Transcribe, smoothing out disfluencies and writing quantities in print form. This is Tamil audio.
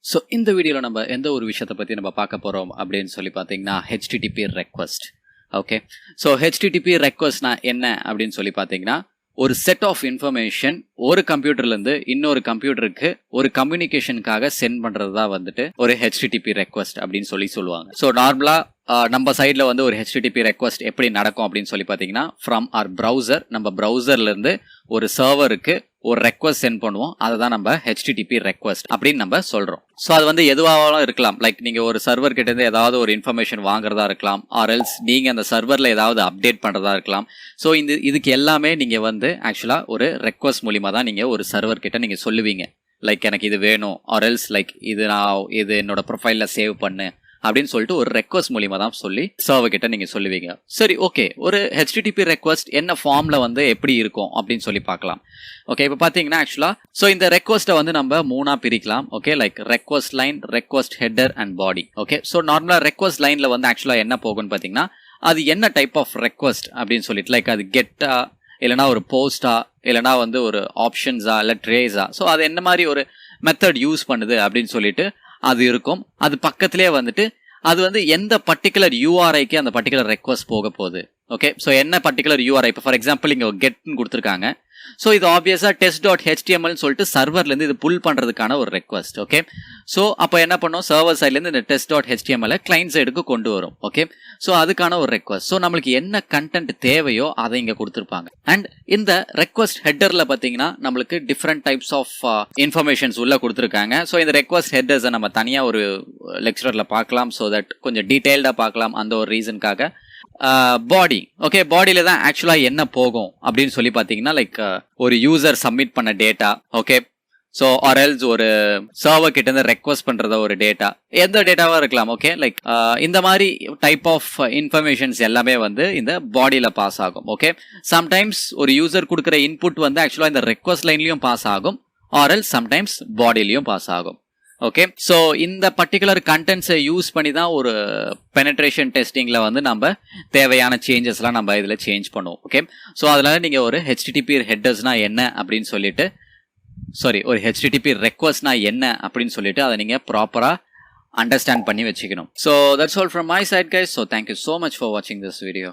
ஸோ இந்த வீடியோவில் நம்ம எந்த ஒரு விஷயத்தை பற்றி நம்ம பார்க்க போகிறோம் அப்படின்னு சொல்லி பார்த்தீங்கன்னா HTTP request. Okay, so HTTP ரெக்வஸ்ட்னா என்ன அப்படின்னு சொல்லி பார்த்தீங்கன்னா ஒரு செட் ஆஃப் இன்ஃபர்மேஷன் ஒரு கம்ப்யூட்டர்லேருந்து இன்னொரு கம்ப்யூட்டருக்கு ஒரு கம்யூனிகேஷனுக்காக சென்ட் பண்ணுறது தான் வந்துட்டு ஒரு ஹெச்டிடிபி ரெக்வஸ்ட் அப்படின்னு சொல்லுவாங்க. ஸோ நார்மலாக நம்ம சைடில் வந்து ஒரு ஹெச்டிடிபி ரெக்வஸ்ட் எப்படி நடக்கும் அப்படின்னு சொல்லி பார்த்தீங்கன்னா ஃப்ரம் ஆர் ப்ரௌசர், நம்ம ப்ரௌசர்லேருந்து ஒரு சர்வருக்கு ஒரு ரெக்வஸ்ட் சென்ட் பண்ணுவோம். அதை தான் நம்ம ஹெச்டிடிபி ரெக்வஸ்ட் அப்படின்னு நம்ம சொல்கிறோம். ஸோ அது வந்து எதுவாகவும் இருக்கலாம். லைக் நீங்கள் ஒரு சர்வர் கிட்டேருந்து ஏதாவது ஒரு இன்ஃபர்மேஷன் வாங்குறதா இருக்கலாம், ஆர் எல்ஸ் நீங்கள் அந்த சர்வரில் ஏதாவது அப்டேட் பண்ணுறதா இருக்கலாம். ஸோ இதுக்கு எல்லாமே நீங்கள் வந்து ஆக்சுவலாக ஒரு ரெக்வஸ்ட் மூலிமா தான் நீங்கள் ஒரு சர்வர் கிட்ட நீங்கள் சொல்லுவீங்க. லைக் எனக்கு இது வேணும், ஆர் எல்ஸ் லைக் இது என்னோட ப்ரொஃபைலில் சேவ் பண்ணு அப்படின்னு சொல்லிட்டு ஒரு ரெக்வஸ்ட் மூலியமா தான் சொல்லி சர்வர் கிட்ட நீங்க சொல்லுவீங்க. சரி, ஓகே, ஒரு ஹெச்டிடிபி ரெக்வஸ்ட் என்ன ஃபார்ம்ல வந்து எப்படி இருக்கும் அப்படின்னு சொல்லி பார்க்கலாம். ஓகே, இப்போ பாத்தீங்கன்னா ஆக்சுவலா ஸோ இந்த ரெக்வஸ்ட்டை வந்து நம்ம மூணா பிரிக்கலாம். Okay, like request line, request header and body. Okay, so நார்மலா ரெக்வஸ்ட் லைன்ல வந்து ஆக்சுவலா என்ன போகும்னு பாத்தீங்கன்னா அது என்ன டைப் ஆஃப் ரெக்வஸ்ட் அப்படின்னு சொல்லிட்டு, லைக் அது கெட்டா இல்லைனா ஒரு போஸ்டா இல்லைனா வந்து ஒரு ஆப்ஷன்ஸா இல்லை ட்ரேஸா, ஸோ அது என்ன மாதிரி ஒரு மெத்தட் யூஸ் பண்ணுது அப்படின்னு சொல்லிட்டு அது இருக்கும். அது பக்கத்திலே வந்துட்டு அது வந்து எந்த பர்டிகுலர் யூஆர்ஐக்கு அந்த பர்டிகுலர் ரெக்வஸ்ட் போக போகுது. ஓகே, ஸோ என்ன பர்டிகுலர் யூஆர்ஐ, இப்போ ஃபார் எக்ஸாம்பிள் இங்கே கெட்னு கொடுத்துருக்காங்க. ஸோ இது ஆப்வியஸாக test.html சொல்லிட்டு சர்வர்லேருந்து இது புல் பண்ணுறதுக்கான ஒரு ரெக்வஸ்ட். ஓகே, ஸோ அப்போ என்ன பண்ணோம், சர்வர் சைட்லேருந்து இந்த test.html கிளைண்ட் சைடுக்கு கொண்டு வரும். ஓகே, ஸோ அதுக்கான ஒரு ரெக்வஸ்ட். ஸோ நம்மளுக்கு என்ன கண்டென்ட் தேவையோ அதை இங்கே கொடுத்துருப்பாங்க. அண்ட் இந்த ரெக்வஸ்ட் ஹெட்டரில் பார்த்தீங்கன்னா நம்மளுக்கு டிஃப்ரெண்ட் டைப்ஸ் ஆஃப் இன்ஃபர்மேஷன்ஸ் உள்ள கொடுத்துருக்காங்க. ஸோ இந்த ரெக்வஸ்ட் ஹெட்டர்ஸை நம்ம தனியாக ஒரு லெக்சரில் பார்க்கலாம். ஸோ தட் கொஞ்சம் டீட்டெயில்டாக பார்க்கலாம். அந்த ஒரு ரீசனுக்காக பாடி. ஓகே, பாடியில தான் ஆக்சுவலா என்ன போகும் அப்படின்னு சொல்லி பாத்தீங்கன்னா லைக் ஒரு யூசர் சப்மிட் பண்ண data. Okay, so or else ஒரு சர்வர் கிட்ட இருந்து ரெக்வஸ்ட் பண்றத ஒரு டேட்டா, எந்த டேட்டாவா இருக்கலாம். ஓகே, லைக் இந்த மாதிரி டைப் ஆஃப் இன்ஃபர்மேஷன்ஸ் எல்லாமே வந்து இந்த பாடியில பாஸ் ஆகும். ஓகே, சம்டைம்ஸ் ஒரு யூசர் கொடுக்குற இன்புட் வந்து ஆக்சுவலா இந்த ரெக்வஸ்ட் லைன்லயும் பாஸ் ஆகும், ஆர் எல்ஸ் சம்டைம்ஸ் பாடியிலையும் பாஸ் ஆகும். ஓகே, ஸோ இந்த பர்டிகுலர் கண்டென்ட்ஸை யூஸ் பண்ணி தான் ஒரு பெனட்ரேஷன் டெஸ்டிங்கில் வந்து நம்ம தேவையான சேஞ்சஸ்லாம் நம்ம இதில் சேஞ்ச் பண்ணுவோம். ஓகே, ஸோ அதனால நீங்கள் ஒரு ஹெச்டிடிபி ஹெட்டர்ஸ்னா என்ன அப்படின்னு சொல்லிட்டு, ஒரு ஹெச்டிடிபி ரெக்வஸ்ட்னா என்ன அப்படின்னு சொல்லிட்டு அதை நீங்கள் ப்ராப்பராக அண்டர்ஸ்டாண்ட் பண்ணி வச்சுக்கணும். So that's all from my side guys. So thank you so much for வாட்சிங் திஸ் வீடியோ.